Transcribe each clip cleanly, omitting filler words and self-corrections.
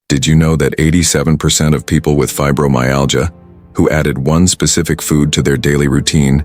Did you know that 87% of people with fibromyalgia, who added one specific food to their daily routine,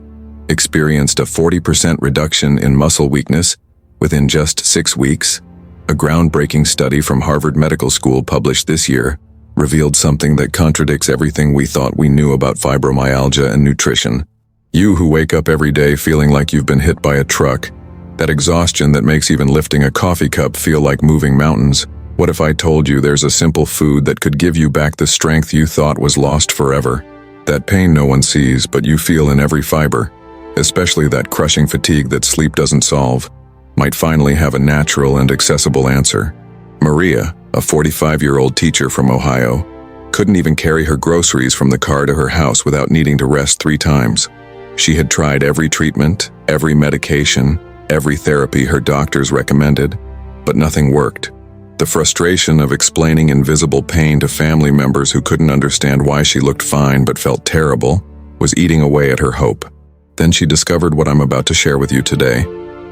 experienced a 40% reduction in muscle weakness within just 6 weeks? A groundbreaking study from Harvard Medical School published this year revealed something that contradicts everything we thought we knew about fibromyalgia and nutrition. You who wake up every day feeling like you've been hit by a truck, that exhaustion that makes even lifting a coffee cup feel like moving mountains. What if I told you there's a simple food that could give you back the strength you thought was lost forever? That pain no one sees but you feel in every fiber, especially that crushing fatigue that sleep doesn't solve, might finally have a natural and accessible answer. Maria, a 45-year-old teacher from Ohio, couldn't even carry her groceries from the car to her house without needing to rest 3 times. She had tried every treatment, every medication, every therapy her doctors recommended, but nothing worked. The frustration of explaining invisible pain to family members who couldn't understand why she looked fine but felt terrible was eating away at her hope. Then she discovered what I'm about to share with you today,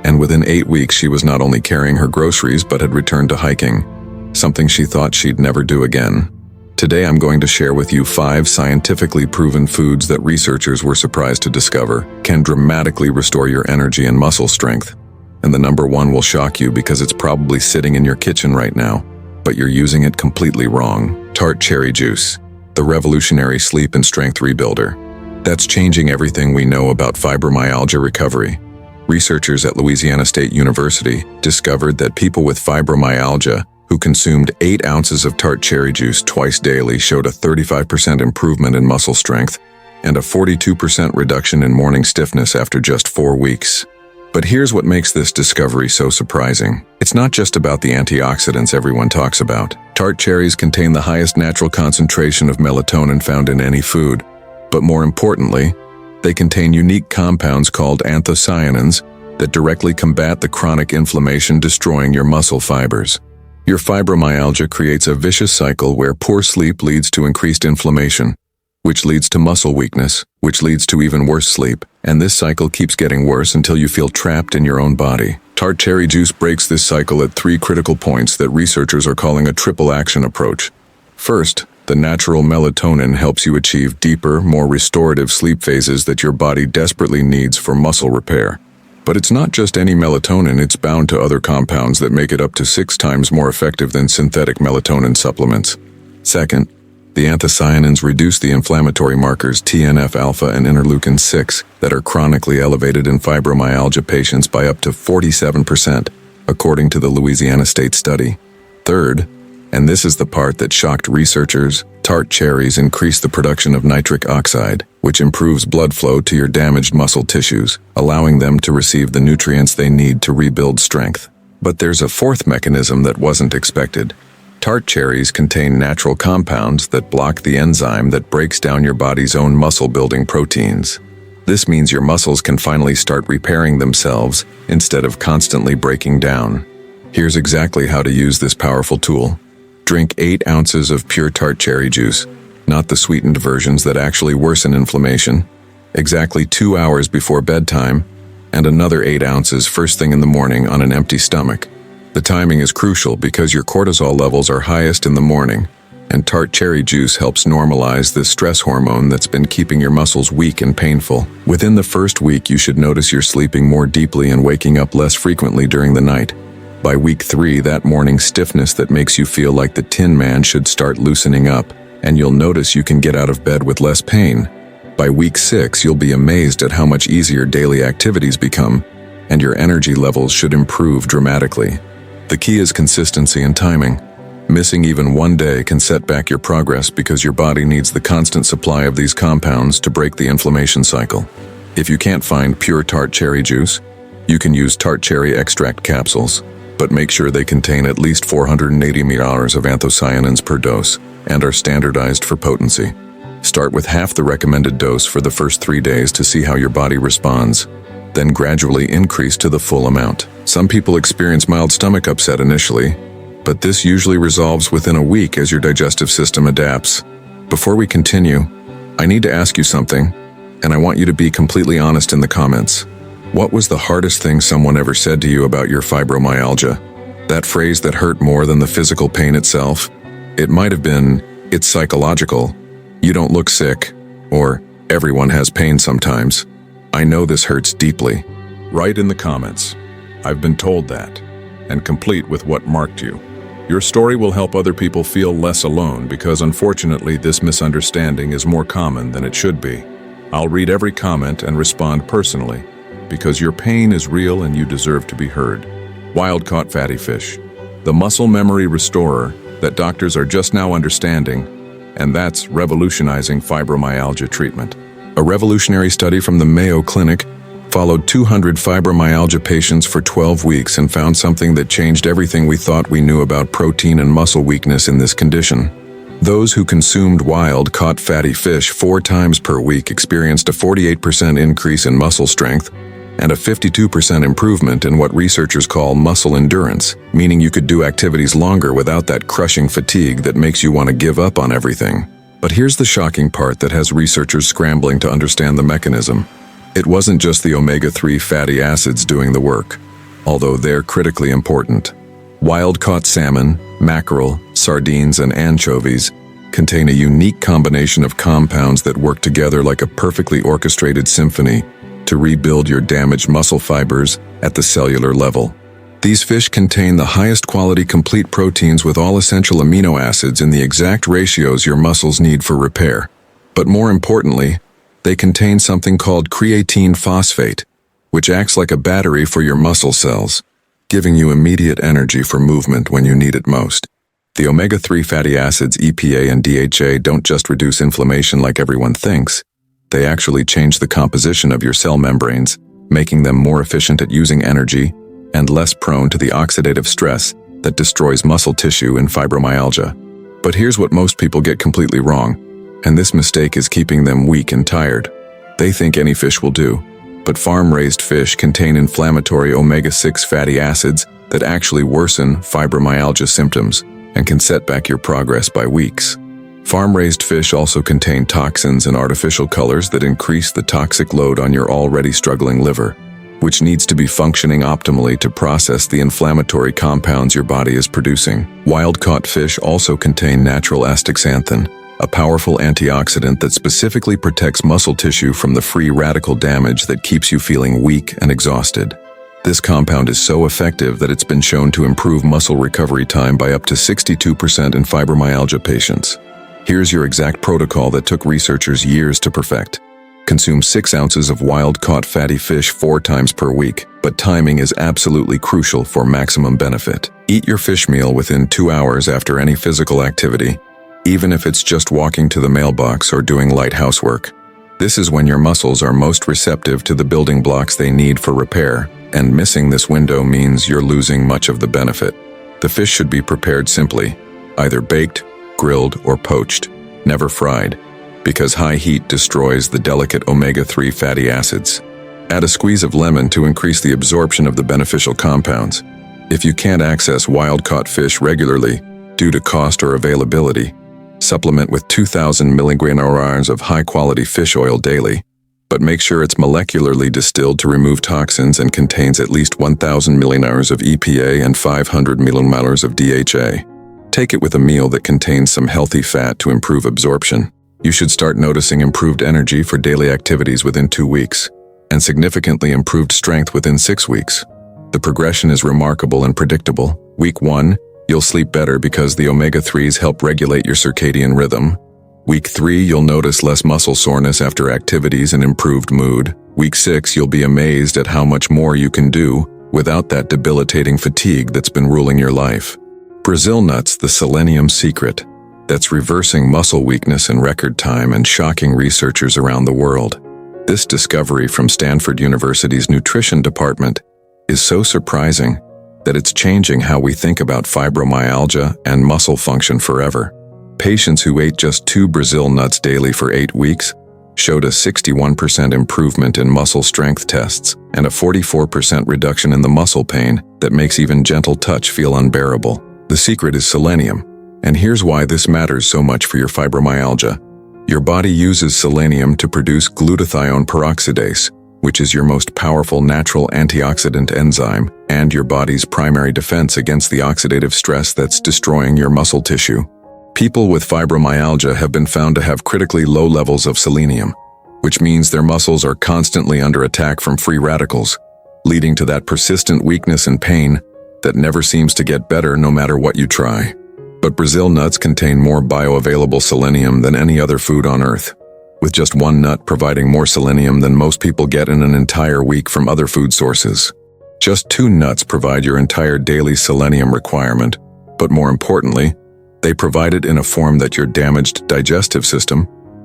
and within 8 weeks she was not only carrying her groceries but had returned to hiking, something she thought she'd never do again. Today I'm going to share with you 5 scientifically proven foods that researchers were surprised to discover can dramatically restore your energy and muscle strength. And the number 1 will shock you because it's probably sitting in your kitchen right now, but you're using it completely wrong. Tart cherry juice, the revolutionary sleep and strength rebuilder. That's changing everything we know about fibromyalgia recovery. Researchers at Louisiana State University discovered that people with fibromyalgia who consumed 8 ounces of tart cherry juice twice daily showed a 35% improvement in muscle strength and a 42% reduction in morning stiffness after just 4 weeks. But here's what makes this discovery so surprising. It's not just about the antioxidants everyone talks about. Tart cherries contain the highest natural concentration of melatonin found in any food. But more importantly, they contain unique compounds called anthocyanins that directly combat the chronic inflammation destroying your muscle fibers. Your fibromyalgia creates a vicious cycle where poor sleep leads to increased inflammation, which leads to muscle weakness, which leads to even worse sleep. And this cycle keeps getting worse until you feel trapped in your own body. Tart cherry juice breaks this cycle at 3 critical points that researchers are calling a triple action approach. First, the natural melatonin helps you achieve deeper, more restorative sleep phases that your body desperately needs for muscle repair. But it's not just any melatonin, it's bound to other compounds that make it up to 6 times more effective than synthetic melatonin supplements. Second, the anthocyanins reduce the inflammatory markers TNF-alpha and interleukin-6 that are chronically elevated in fibromyalgia patients by up to 47%, according to the Louisiana State study. Third, and this is the part that shocked researchers, tart cherries increase the production of nitric oxide, which improves blood flow to your damaged muscle tissues, allowing them to receive the nutrients they need to rebuild strength. But there's a 4th mechanism that wasn't expected. Tart cherries contain natural compounds that block the enzyme that breaks down your body's own muscle-building proteins. This means your muscles can finally start repairing themselves instead of constantly breaking down. Here's exactly how to use this powerful tool. Drink 8 ounces of pure tart cherry juice, not the sweetened versions that actually worsen inflammation, exactly 2 hours before bedtime, and another 8 ounces first thing in the morning on an empty stomach. The timing is crucial because your cortisol levels are highest in the morning, and tart cherry juice helps normalize this stress hormone that's been keeping your muscles weak and painful. Within the first week, you should notice you're sleeping more deeply and waking up less frequently during the night. By week 3, that morning stiffness that makes you feel like the Tin Man should start loosening up, and you'll notice you can get out of bed with less pain. By week 6, you'll be amazed at how much easier daily activities become, and your energy levels should improve dramatically. The key is consistency and timing. Missing even 1 day can set back your progress because your body needs the constant supply of these compounds to break the inflammation cycle. If you can't find pure tart cherry juice, you can use tart cherry extract capsules, but make sure they contain at least 480 ml of anthocyanins per dose and are standardized for potency. Start with half the recommended dose for the first 3 days to see how your body responds, then gradually increase to the full amount. Some people experience mild stomach upset initially, but this usually resolves within a week as your digestive system adapts. Before we continue, I need to ask you something, and I want you to be completely honest in the comments. What was the hardest thing someone ever said to you about your fibromyalgia? That phrase that hurt more than the physical pain itself? It might have been, "It's psychological, you don't look sick," or "Everyone has pain sometimes." I know this hurts deeply. Write in the comments, "I've been told that," and complete with what marked you. Your story will help other people feel less alone because unfortunately this misunderstanding is more common than it should be. I'll read every comment and respond personally because your pain is real and you deserve to be heard. Wild-caught fatty fish, the muscle memory restorer that doctors are just now understanding, and that's revolutionizing fibromyalgia treatment. A revolutionary study from the Mayo Clinic followed 200 fibromyalgia patients for 12 weeks and found something that changed everything we thought we knew about protein and muscle weakness in this condition. Those who consumed wild-caught fatty fish 4 times per week experienced a 48% increase in muscle strength and a 52% improvement in what researchers call muscle endurance, meaning you could do activities longer without that crushing fatigue that makes you want to give up on everything. But here's the shocking part that has researchers scrambling to understand the mechanism. It wasn't just the omega-3 fatty acids doing the work, although they're critically important. Wild-caught salmon, mackerel, sardines, and anchovies contain a unique combination of compounds that work together like a perfectly orchestrated symphony to rebuild your damaged muscle fibers at the cellular level. These fish contain the highest quality complete proteins with all essential amino acids in the exact ratios your muscles need for repair. But more importantly, they contain something called creatine phosphate, which acts like a battery for your muscle cells, giving you immediate energy for movement when you need it most. The omega-3 fatty acids EPA and DHA don't just reduce inflammation like everyone thinks. They actually change the composition of your cell membranes, making them more efficient at using energy and less prone to the oxidative stress that destroys muscle tissue in fibromyalgia. But here's what most people get completely wrong, and this mistake is keeping them weak and tired. They think any fish will do, but farm-raised fish contain inflammatory omega-6 fatty acids that actually worsen fibromyalgia symptoms and can set back your progress by weeks. Farm-raised fish also contain toxins and artificial colors that increase the toxic load on your already struggling liver, which needs to be functioning optimally to process the inflammatory compounds your body is producing. Wild-caught fish also contain natural astaxanthin, a powerful antioxidant that specifically protects muscle tissue from the free radical damage that keeps you feeling weak and exhausted. This compound is so effective that it's been shown to improve muscle recovery time by up to 62% in fibromyalgia patients. Here's your exact protocol that took researchers years to perfect. Consume 6 ounces of wild-caught fatty fish 4 times per week, but timing is absolutely crucial for maximum benefit. Eat your fish meal within 2 hours after any physical activity, even if it's just walking to the mailbox or doing light housework. This is when your muscles are most receptive to the building blocks they need for repair, and missing this window means you're losing much of the benefit. The fish should be prepared simply, either baked, grilled, or poached, never fried, because high heat destroys the delicate omega-3 fatty acids. Add a squeeze of lemon to increase the absorption of the beneficial compounds. If you can't access wild-caught fish regularly due to cost or availability, supplement with 2,000 milligrams of high-quality fish oil daily, but make sure it's molecularly distilled to remove toxins and contains at least 1,000 milliliters of EPA and 500 milliliters of DHA. Take it with a meal that contains some healthy fat to improve absorption. You should start noticing improved energy for daily activities within 2 weeks, and significantly improved strength within 6 weeks. The progression is remarkable and predictable. Week 1, you'll sleep better because the omega-3s help regulate your circadian rhythm. Week 3, you'll notice less muscle soreness after activities and improved mood. Week 6, you'll be amazed at how much more you can do without that debilitating fatigue that's been ruling your life. Brazil nuts, the selenium secret that's reversing muscle weakness in record time and shocking researchers around the world. This discovery from Stanford University's nutrition department is so surprising that it's changing how we think about fibromyalgia and muscle function forever. Patients who ate just 2 Brazil nuts daily for 8 weeks showed a 61% improvement in muscle strength tests and a 44% reduction in the muscle pain that makes even gentle touch feel unbearable. The secret is selenium, and here's why this matters so much for your fibromyalgia. Your body uses selenium to produce glutathione peroxidase, which is your most powerful natural antioxidant enzyme and your body's primary defense against the oxidative stress that's destroying your muscle tissue. People with fibromyalgia have been found to have critically low levels of selenium, which means their muscles are constantly under attack from free radicals, leading to that persistent weakness and pain that never seems to get better no matter what you try. But Brazil nuts contain more bioavailable selenium than any other food on Earth, with just one nut providing more selenium than most people get in an entire week from other food sources. Just 2 nuts provide your entire daily selenium requirement, but more importantly, they provide it in a form that your damaged digestive system,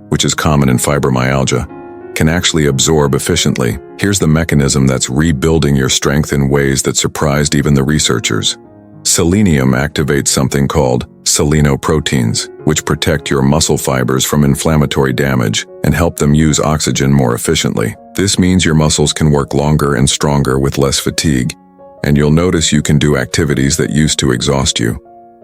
which is common in fibromyalgia, can actually absorb efficiently. Here's the mechanism that's rebuilding your strength in ways that surprised even the researchers. Selenium activates something called selenoproteins, which protect your muscle fibers from inflammatory damage and help them use oxygen more efficiently. This means your muscles can work longer and stronger with less fatigue, and you'll notice you can do activities that used to exhaust you.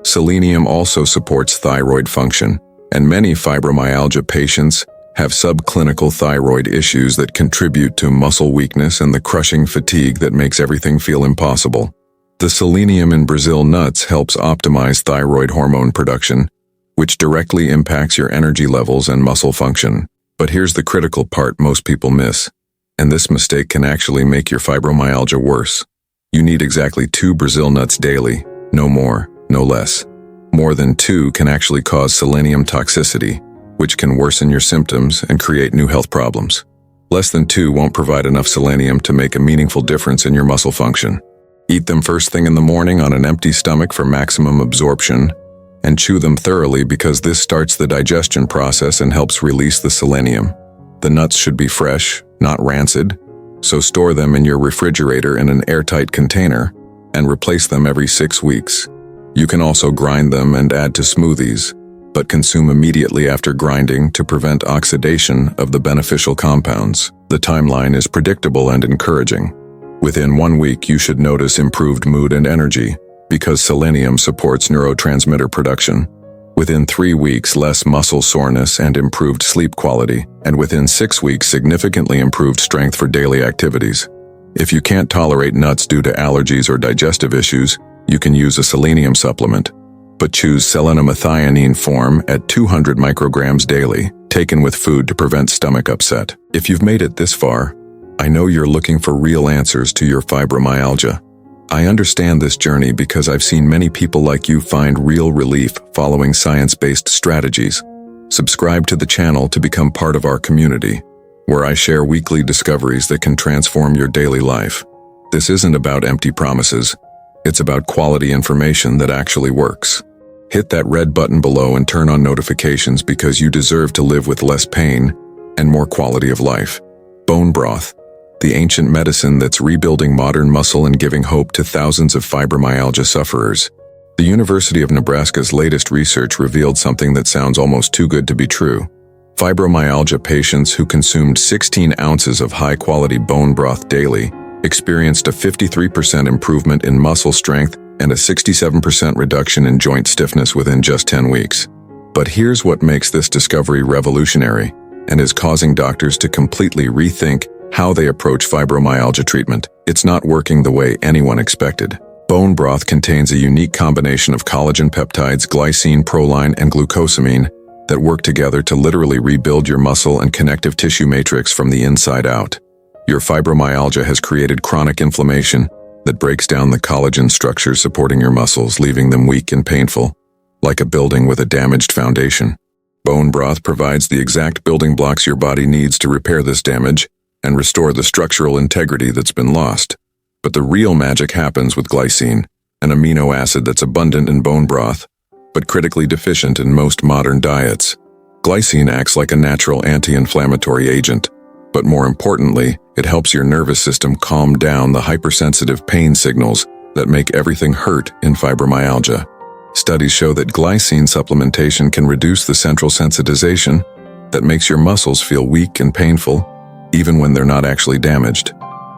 Selenium also supports thyroid function, and many fibromyalgia patients have subclinical thyroid issues that contribute to muscle weakness and the crushing fatigue that makes everything feel impossible. The selenium in Brazil nuts helps optimize thyroid hormone production, which directly impacts your energy levels and muscle function. But here's the critical part most people miss, and this mistake can actually make your fibromyalgia worse. You need exactly 2 Brazil nuts daily, no more, no less. More than 2 can actually cause selenium toxicity, which can worsen your symptoms and create new health problems. Less than 2 won't provide enough selenium to make a meaningful difference in your muscle function. Eat them first thing in the morning on an empty stomach for maximum absorption, and chew them thoroughly because this starts the digestion process and helps release the selenium. The nuts should be fresh, not rancid, so store them in your refrigerator in an airtight container and replace them every 6 weeks. You can also grind them and add to smoothies, but consume immediately after grinding to prevent oxidation of the beneficial compounds. The timeline is predictable and encouraging. Within 1 week, you should notice improved mood and energy, because selenium supports neurotransmitter production. Within 3 weeks, less muscle soreness and improved sleep quality, and within 6 weeks, significantly improved strength for daily activities. If you can't tolerate nuts due to allergies or digestive issues, you can use a selenium supplement, but choose selenomethionine form at 200 micrograms daily, taken with food to prevent stomach upset. If you've made it this far, I know you're looking for real answers to your fibromyalgia. I understand this journey because I've seen many people like you find real relief following science-based strategies. Subscribe to the channel to become part of our community, where I share weekly discoveries that can transform your daily life. This isn't about empty promises. It's about quality information that actually works. Hit that red button below and turn on notifications because you deserve to live with less pain and more quality of life. Bone broth, the ancient medicine that's rebuilding modern muscle and giving hope to thousands of fibromyalgia sufferers. The University of Nebraska's latest research revealed something that sounds almost too good to be true. Fibromyalgia patients who consumed 16 ounces of high-quality bone broth daily experienced a 53% improvement in muscle strength and a 67% reduction in joint stiffness within just 10 weeks. But here's what makes this discovery revolutionary and is causing doctors to completely rethink how they approach fibromyalgia treatment. It's not working the way anyone expected. Bone broth contains a unique combination of collagen peptides, glycine, proline, and glucosamine that work together to literally rebuild your muscle and connective tissue matrix from the inside out. Your fibromyalgia has created chronic inflammation that breaks down the collagen structures supporting your muscles, leaving them weak and painful, like a building with a damaged foundation. Bone broth provides the exact building blocks your body needs to repair this damage and restore the structural integrity that's been lost. But the real magic happens with glycine, an amino acid that's abundant in bone broth, but critically deficient in most modern diets. Glycine acts like a natural anti-inflammatory agent, but more importantly, it helps your nervous system calm down the hypersensitive pain signals that make everything hurt in fibromyalgia. Studies show that glycine supplementation can reduce the central sensitization that makes your muscles feel weak and painful, even when they're not actually damaged.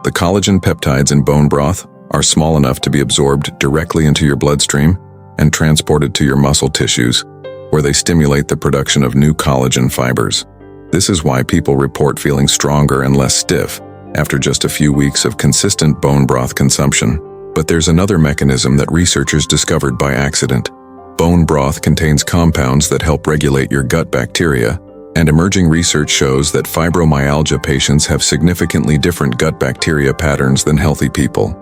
The collagen peptides in bone broth are small enough to be absorbed directly into your bloodstream and transported to your muscle tissues, where they stimulate the production of new collagen fibers. This is why people report feeling stronger and less stiff after just a few weeks of consistent bone broth consumption. But there's another mechanism that researchers discovered by accident. Bone broth contains compounds that help regulate your gut bacteria, and emerging research shows that fibromyalgia patients have significantly different gut bacteria patterns than healthy people.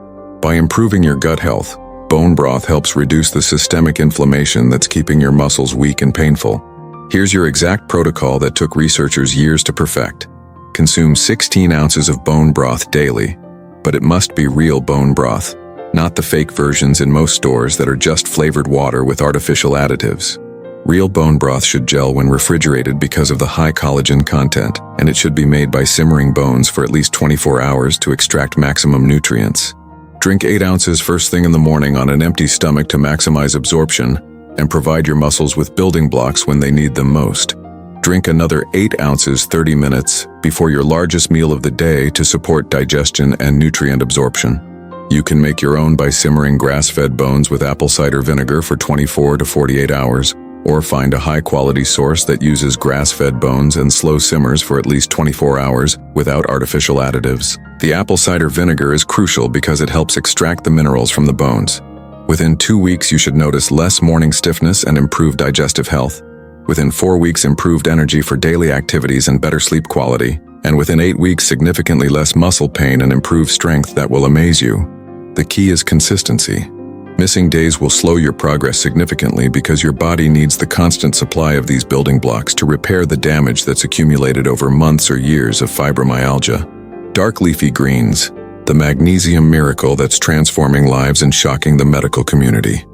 By improving your gut health, bone broth helps reduce the systemic inflammation that's keeping your muscles weak and painful. Here's your exact protocol that took researchers years to perfect. Consume 16 ounces of bone broth daily, but it must be real bone broth, not the fake versions in most stores that are just flavored water with artificial additives. Real bone broth should gel when refrigerated because of the high collagen content, and it should be made by simmering bones for at least 24 hours to extract maximum nutrients. Drink 8 ounces first thing in the morning on an empty stomach to maximize absorption and provide your muscles with building blocks when they need them most. Drink another 8 ounces 30 minutes before your largest meal of the day to support digestion and nutrient absorption. You can make your own by simmering grass-fed bones with apple cider vinegar for 24 to 48 hours, or find a high-quality source that uses grass-fed bones and slow simmers for at least 24 hours without artificial additives. The apple cider vinegar is crucial because it helps extract the minerals from the bones. Within 2 weeks, you should notice less morning stiffness and improved digestive health. Within 4 weeks, improved energy for daily activities and better sleep quality. And within 8 weeks, significantly less muscle pain and improved strength that will amaze you. The key is consistency. Missing days will slow your progress significantly because your body needs the constant supply of these building blocks to repair the damage that's accumulated over months or years of fibromyalgia. Dark leafy greens, the magnesium miracle that's transforming lives and shocking the medical community.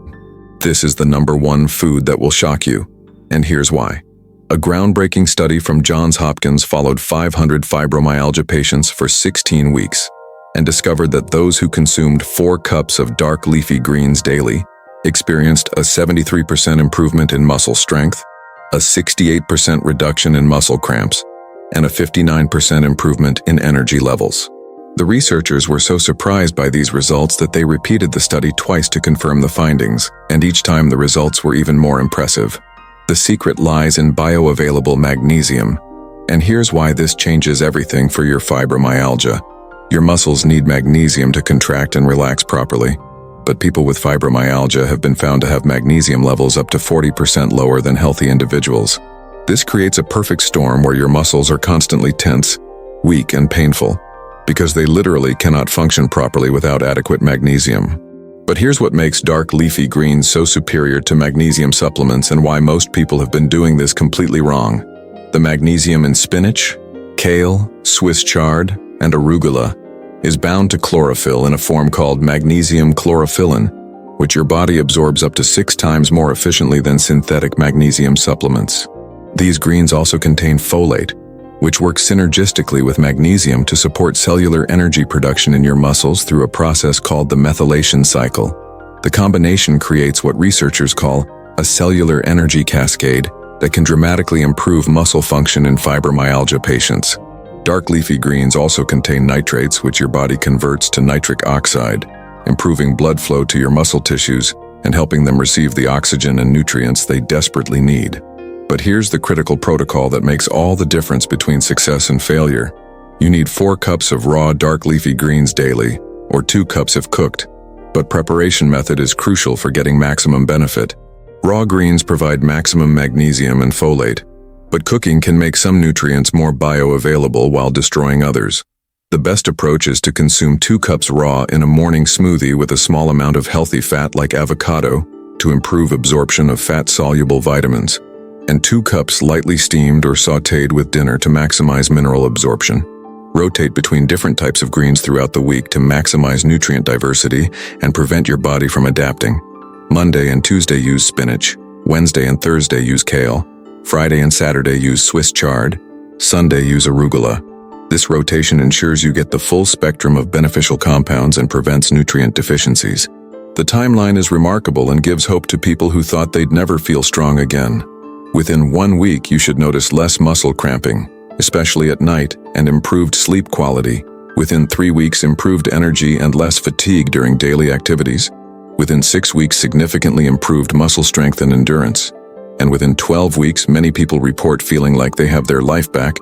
This is the #1 food that will shock you, and here's why. A groundbreaking study from Johns Hopkins followed 500 fibromyalgia patients for 16 weeks and discovered that those who consumed 4 cups of dark leafy greens daily experienced a 73% improvement in muscle strength, a 68% reduction in muscle cramps, and a 59% improvement in energy levels. The researchers were so surprised by these results that they repeated the study twice to confirm the findings, and each time the results were even more impressive. The secret lies in bioavailable magnesium, and here's why this changes everything for your fibromyalgia. Your muscles need magnesium to contract and relax properly, but people with fibromyalgia have been found to have magnesium levels up to 40% lower than healthy individuals. This creates a perfect storm where your muscles are constantly tense, weak, and painful, because they literally cannot function properly without adequate magnesium. But here's what makes dark leafy greens so superior to magnesium supplements and why most people have been doing this completely wrong. The magnesium in spinach, kale, Swiss chard, and arugula is bound to chlorophyll in a form called magnesium chlorophyllin, which your body absorbs up to 6 times more efficiently than synthetic magnesium supplements. These greens also contain folate, which works synergistically with magnesium to support cellular energy production in your muscles through a process called the methylation cycle. The combination creates what researchers call a cellular energy cascade that can dramatically improve muscle function in fibromyalgia patients. Dark leafy greens also contain nitrates, which your body converts to nitric oxide, improving blood flow to your muscle tissues and helping them receive the oxygen and nutrients they desperately need. But here's the critical protocol that makes all the difference between success and failure. You need 4 cups of raw dark leafy greens daily, or 2 cups if cooked, but preparation method is crucial for getting maximum benefit. Raw greens provide maximum magnesium and folate, but cooking can make some nutrients more bioavailable while destroying others. The best approach is to consume 2 cups raw in a morning smoothie with a small amount of healthy fat like avocado to improve absorption of fat-soluble vitamins, and 2 cups lightly steamed or sautéed with dinner to maximize mineral absorption. Rotate between different types of greens throughout the week to maximize nutrient diversity and prevent your body from adapting. Monday and Tuesday use spinach, Wednesday and Thursday use kale, Friday and Saturday use Swiss chard, Sunday use arugula. This rotation ensures you get the full spectrum of beneficial compounds and prevents nutrient deficiencies. The timeline is remarkable and gives hope to people who thought they'd never feel strong again. Within 1 week, you should notice less muscle cramping, especially at night, and improved sleep quality. Within 3 weeks, improved energy and less fatigue during daily activities. Within 6 weeks, significantly improved muscle strength and endurance. And within 12 weeks, many people report feeling like they have their life back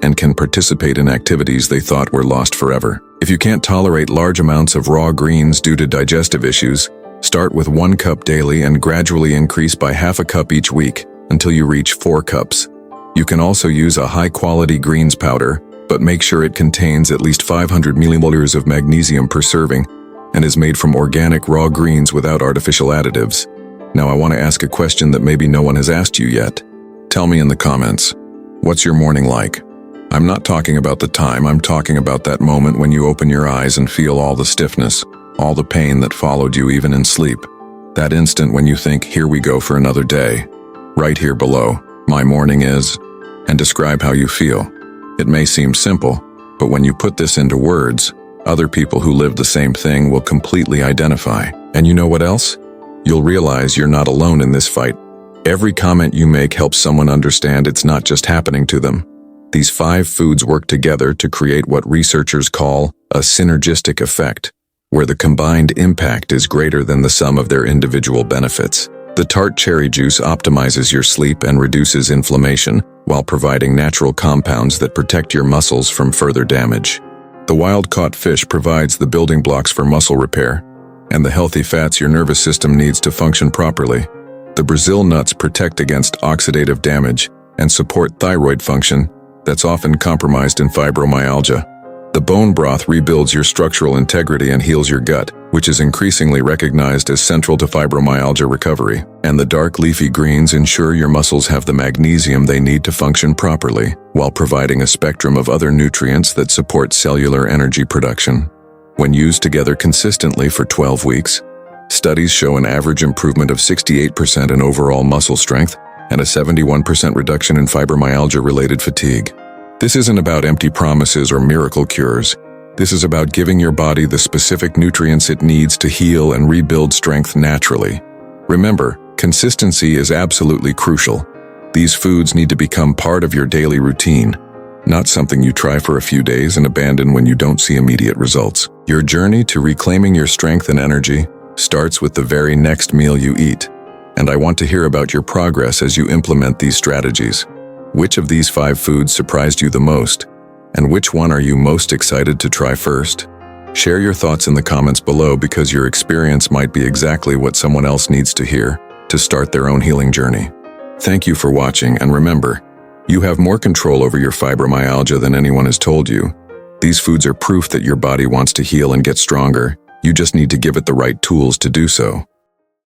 and can participate in activities they thought were lost forever. If you can't tolerate large amounts of raw greens due to digestive issues, Start with 1 cup daily and gradually increase by half a cup each week until you reach 4 cups. You can also use a high-quality greens powder, but make sure it contains at least 500 milliliters of magnesium per serving and is made from organic raw greens without artificial additives. Now I want to ask a question that maybe no one has asked you yet. Tell me in the comments, what's your morning like? I'm not talking about the time, I'm talking about that moment when you open your eyes and feel all the stiffness, all the pain that followed you even in sleep. That instant when you think, here we go for another day. Right here below, my morning is, and describe how you feel. It may seem simple, but when you put this into words, other people who live the same thing will completely identify. And you know what else? You'll realize you're not alone in this fight. Every comment you make helps someone understand it's not just happening to them. These 5 foods work together to create what researchers call a synergistic effect, where the combined impact is greater than the sum of their individual benefits. The tart cherry juice optimizes your sleep and reduces inflammation, while providing natural compounds that protect your muscles from further damage. The wild-caught fish provides the building blocks for muscle repair, and the healthy fats your nervous system needs to function properly. The Brazil nuts protect against oxidative damage and support thyroid function that's often compromised in fibromyalgia. The bone broth rebuilds your structural integrity and heals your gut, which is increasingly recognized as central to fibromyalgia recovery. And the dark leafy greens ensure your muscles have the magnesium they need to function properly, while providing a spectrum of other nutrients that support cellular energy production. When used together consistently for 12 weeks, studies show an average improvement of 68% in overall muscle strength and a 71% reduction in fibromyalgia-related fatigue. This isn't about empty promises or miracle cures. This is about giving your body the specific nutrients it needs to heal and rebuild strength naturally. Remember, consistency is absolutely crucial. These foods need to become part of your daily routine, not something you try for a few days and abandon when you don't see immediate results. Your journey to reclaiming your strength and energy starts with the very next meal you eat. And I want to hear about your progress as you implement these strategies. Which of these 5 foods surprised you the most? And which one are you most excited to try first? Share your thoughts in the comments below, because your experience might be exactly what someone else needs to hear to start their own healing journey. Thank you for watching, and remember, you have more control over your fibromyalgia than anyone has told you. These foods are proof that your body wants to heal and get stronger. You just need to give it the right tools to do so.